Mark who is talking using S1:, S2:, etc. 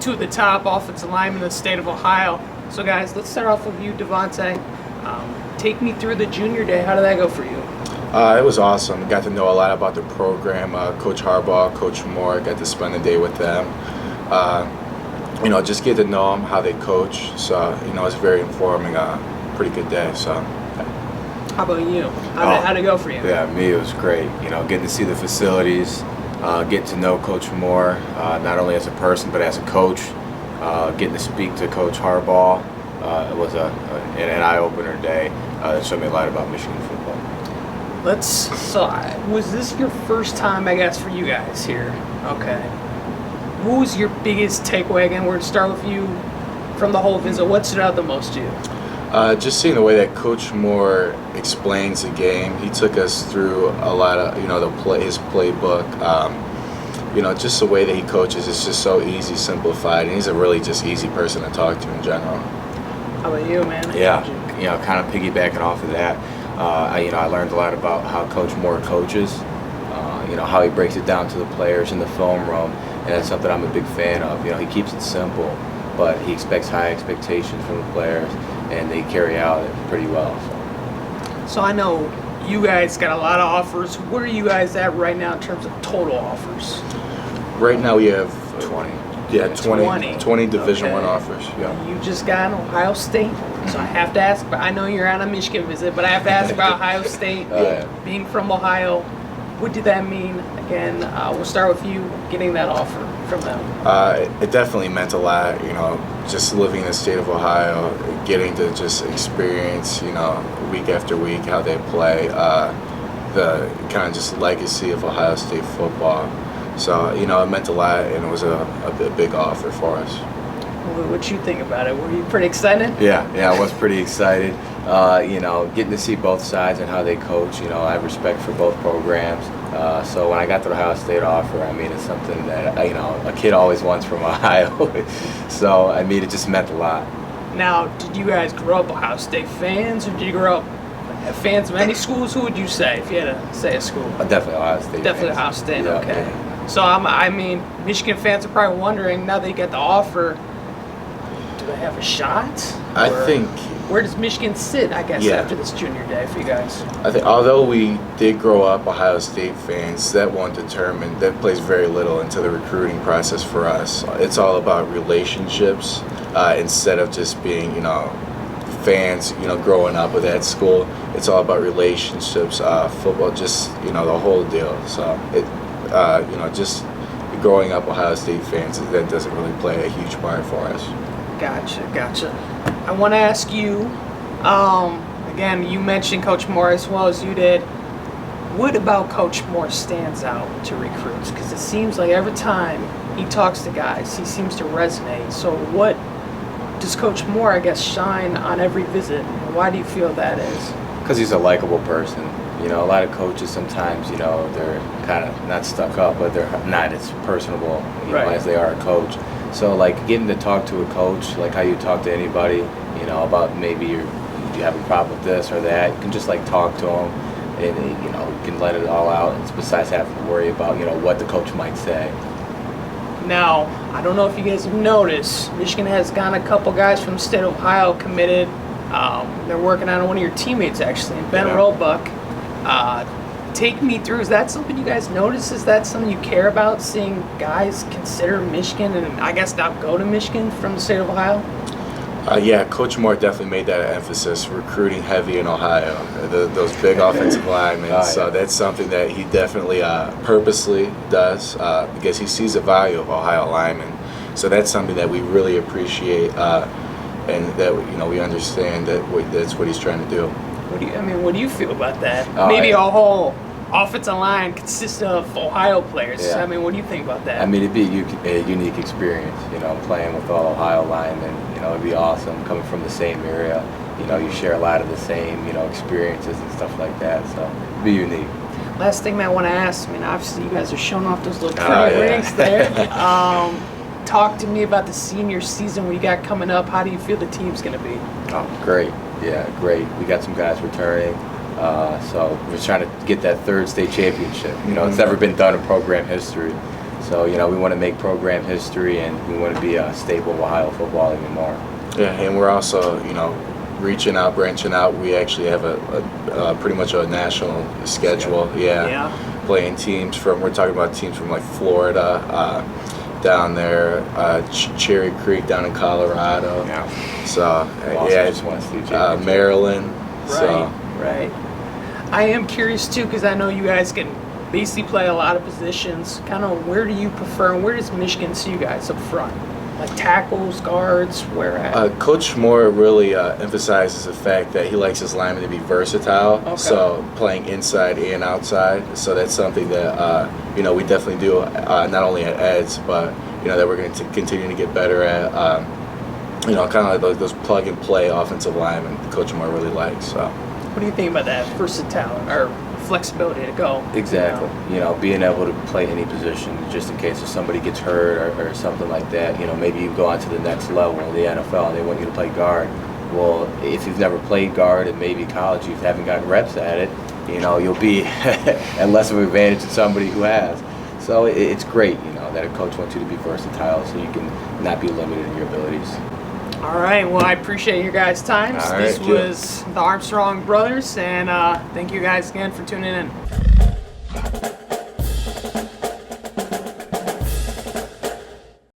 S1: two of the top offensive linemen in the state of Ohio. So, guys, let's start off with you, Devontae. Take me through the junior day. How did that go for you?
S2: It was awesome. Got to know a lot about the program. Coach Harbaugh, Coach Moore, got to spend the day with them. Just get to know them, how they coach. So, it's very informing. Pretty good day. So.
S1: How about you? How'd it go for you?
S3: Yeah, me, it was great. Getting to see the facilities, getting to know Coach Moore, not only as a person but as a coach. Getting to speak to Coach Harbaugh. It was an eye-opener day that showed me a lot about Michigan football.
S1: Was this your first time, I guess, for you guys here? Okay. What was your biggest takeaway? Again, we're going to start with you from the whole visit. What stood out the most to you?
S2: Just seeing the way that Coach Moore explains the game. He took us through a lot of, his playbook. Just the way that he coaches is just so easy, simplified, and he's a really just easy person to talk to in general.
S1: How about you, man?
S3: Yeah, kind of piggybacking off of that. I learned a lot about how Coach Moore coaches. How he breaks it down to the players in the film room, and that's something I'm a big fan of. He keeps it simple, but he expects high expectations from the players, and they carry out it pretty well.
S1: So I know you guys got a lot of offers. Where are you guys at right now in terms of total offers?
S2: Right now we have
S3: 20.
S2: Yeah, 20 Division I offers. Yeah.
S1: You just got an Ohio State, so I have to ask. I know you're on a Michigan visit, but I have to ask about Ohio State. Being from Ohio, what did that mean? Again, we'll start with you getting that offer from them.
S2: It definitely meant a lot. Just living in the state of Ohio, getting to just experience, week after week how they play, the kind of just legacy of Ohio State football. So, it meant a lot, and it was a big offer for us.
S1: What you think about it? Were you pretty excited?
S3: Yeah, I was pretty excited. Getting to see both sides and how they coach. I have respect for both programs. So when I got the Ohio State offer, it's something that, a kid always wants from Ohio. So, it just meant a lot.
S1: Now, did you guys grow up Ohio State fans, or did you grow up fans of any schools? Who would you say if you had to say a school?
S3: Definitely Ohio State.
S1: Definitely
S3: fans.
S1: Ohio State,
S3: Yeah,
S1: okay.
S3: yeah.
S1: So, Michigan fans are probably wondering, now that you get the offer, do they have a shot?
S2: I think.
S1: Where does Michigan sit, I guess, after this junior day for you guys?
S2: I think although we did grow up Ohio State fans, that plays very little into the recruiting process for us. It's all about relationships instead of just being, fans, growing up with that school. It's all about relationships, football, just, the whole deal. So, just growing up Ohio State fans, that doesn't really play a huge part for us.
S1: Gotcha. I want to ask you, again, you mentioned Coach Moore as well as you did. What about Coach Moore stands out to recruits? Because it seems like every time he talks to guys, he seems to resonate. So what does Coach Moore, I guess, shine on every visit? Why do you feel that is?
S3: Because he's a likable person. A lot of coaches sometimes, they're kind of not stuck up, but they're not as personable as they are a coach. So, getting to talk to a coach, like how you talk to anybody, about maybe you have a problem with this or that, you can just, talk to them and, you can let it all out. It's besides having to worry about, what the coach might say.
S1: Now, I don't know if you guys have noticed, Michigan has gotten a couple guys from the state of Ohio committed. They're working on one of your teammates, actually, Ben Roebuck. Take me through. Is that something you guys notice? Is that something you care about, seeing guys consider Michigan and I guess now go to Michigan from the state of Ohio?
S2: Yeah, Coach Moore definitely made that emphasis, recruiting heavy in Ohio, those big offensive linemen. So that's something that he definitely purposely does because he sees the value of Ohio linemen. So that's something that we really appreciate and that we understand that that's what he's trying to do.
S1: What do you feel about that? Maybe a whole offensive line consists of Ohio players.
S3: Yeah.
S1: What do you think about that?
S3: It'd be a unique experience, playing with all Ohio linemen. It'd be awesome coming from the same area. You share a lot of the same, experiences and stuff like that. So it'd be unique.
S1: Last thing I want to ask, obviously you guys are showing off those little pretty rings there. Talk to me about the senior season we got coming up. How do you feel the team's going to be?
S3: Oh, great. Yeah, great. We got some guys returning. So we're trying to get that third state championship. It's never been done in program history. So, you know, we want to make program history, and we want to be a staple of Ohio football even more.
S2: Yeah, and we're also, you know, reaching out, branching out. We actually have a pretty much a national schedule. Yeah. Playing teams we're talking about teams from like Florida, down there, Cherry Creek down in Colorado.
S3: Yeah.
S2: So,
S3: Just want to see
S2: Maryland.
S1: Right. I am curious too, because I know you guys can basically play a lot of positions. Kind of where do you prefer, and where does Michigan see you guys up front? Like tackles, guards, where at?
S2: Coach Moore really emphasizes the fact that he likes his linemen to be versatile.
S1: Okay.
S2: So playing inside and outside. So that's something that you know, we definitely do not only at Eds, but you know, that we're going to continue to get better at. You know, kind of like those plug and play offensive linemen Coach Moore really likes. So.
S1: What do you think about that versatility or flexibility to go?
S3: Exactly. You know, being able to play any position just in case if somebody gets hurt or something like that. You know, maybe you go on to the next level in the NFL and they want you to play guard. Well, if you've never played guard and maybe college you haven't gotten reps at it, you know, you'll be at less of an advantage than somebody who has. So it's great, you know, that a coach wants you to be versatile so you can not be limited in your abilities.
S1: All right. Well, I appreciate your guys' time.
S3: All
S1: This
S3: right,
S1: was the Armstrong Brothers, and thank you guys again for tuning in.